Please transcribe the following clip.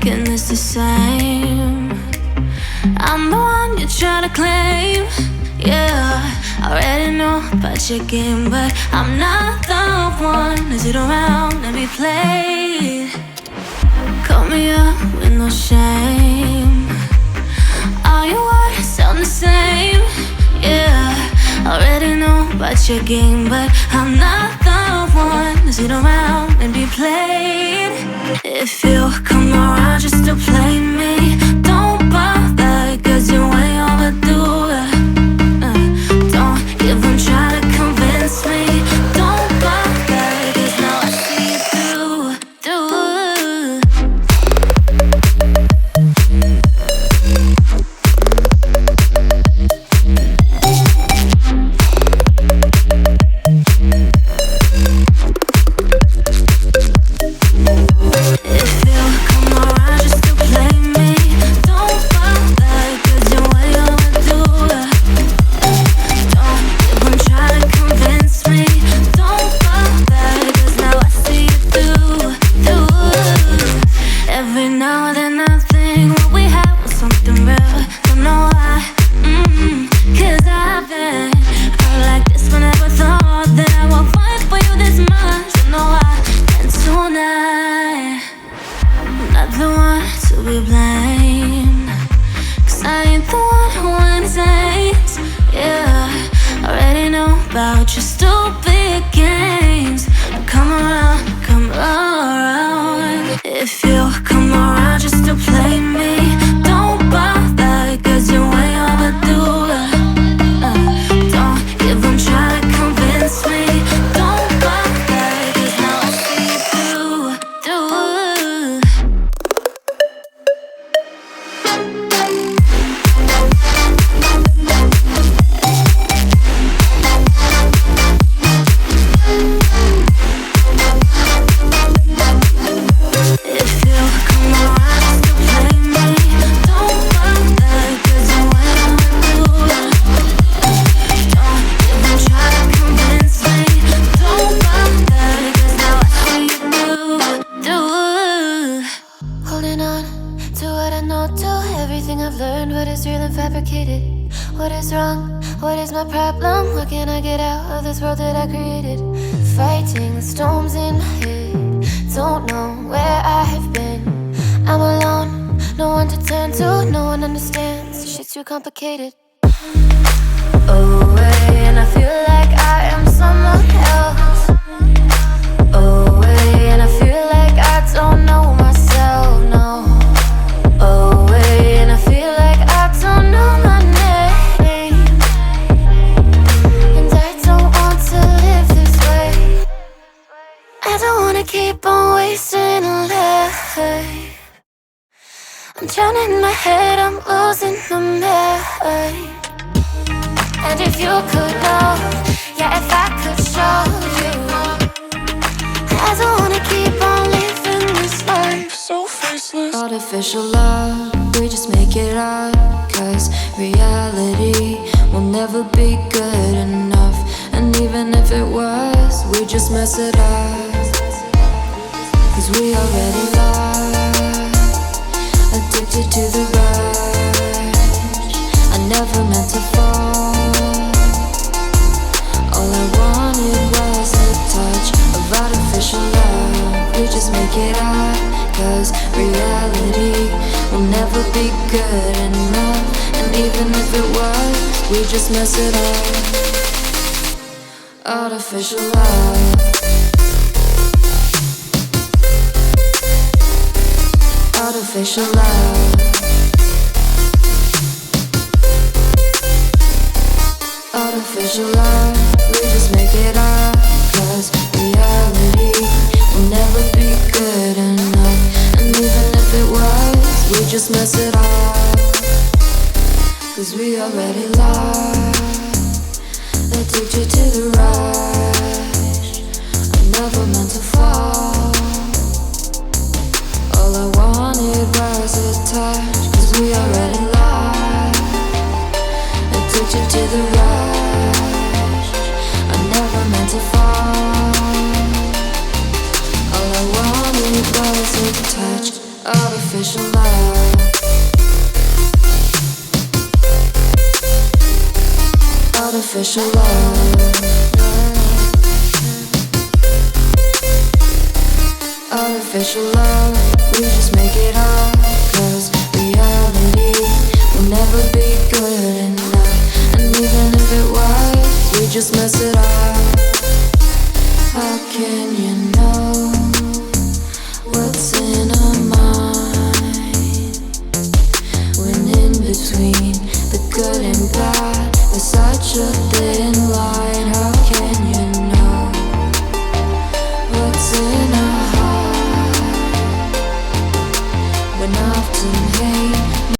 thinking it's the same. I'm the one you try to claim. Yeah, I already know about your game, but I'm not the one to sit around and be played. Call me up with no shame. All your words sound the same. Yeah, I already know about your game, but I'm not the one to sit around and be played. If you come around just to play me, don't bother, cause you're way overdue. Don't even try to convince me. Don't bother, cause now I see you through. About your stupid games. Come around. If you come around just to play me, don't bother, cause you're way overdue. Don't even try to convince me. Don't bother, cause now I see you through. What is wrong? What is my problem? What can I get out of this world that I created? Fighting the storms in my head. Don't know where I have been. I'm alone, no one to turn to. No one understands, this shit's too complicated. Away, and I feel like I am someone else. Away, and I feel like I don't know myself, no. Away, and I feel like I don't know my name. I don't wanna keep on wasting a life. I'm drowning in my head, I'm losing my mind. And if you could know, yeah, if I could show you, I don't wanna keep on living this life so faceless. Artificial love, we just make it up, cause reality will never be good enough. And even if it was, we just mess it up, cause we already lost, addicted to the rush. I never meant to fall. All I wanted was a touch of artificial love. We just make it up, cause reality will never be good enough. And even if it was, we just mess it up. Artificial love. Artificial love. Artificial love. We just make it up, cause reality will never be good enough. And even if it was, we just mess it up, cause we already lost, addicted to the rush. I never meant to fall. All I wanted was a touch, cause we already lost, addicted to the rush. I never meant to fall. All I wanted was a touch artificial love, artificial love, artificial love. We just make it up, 'cause reality will never be good enough. And even if it was, we just mess it up. How can you know what's in our mind, when in between the good and bad there's such a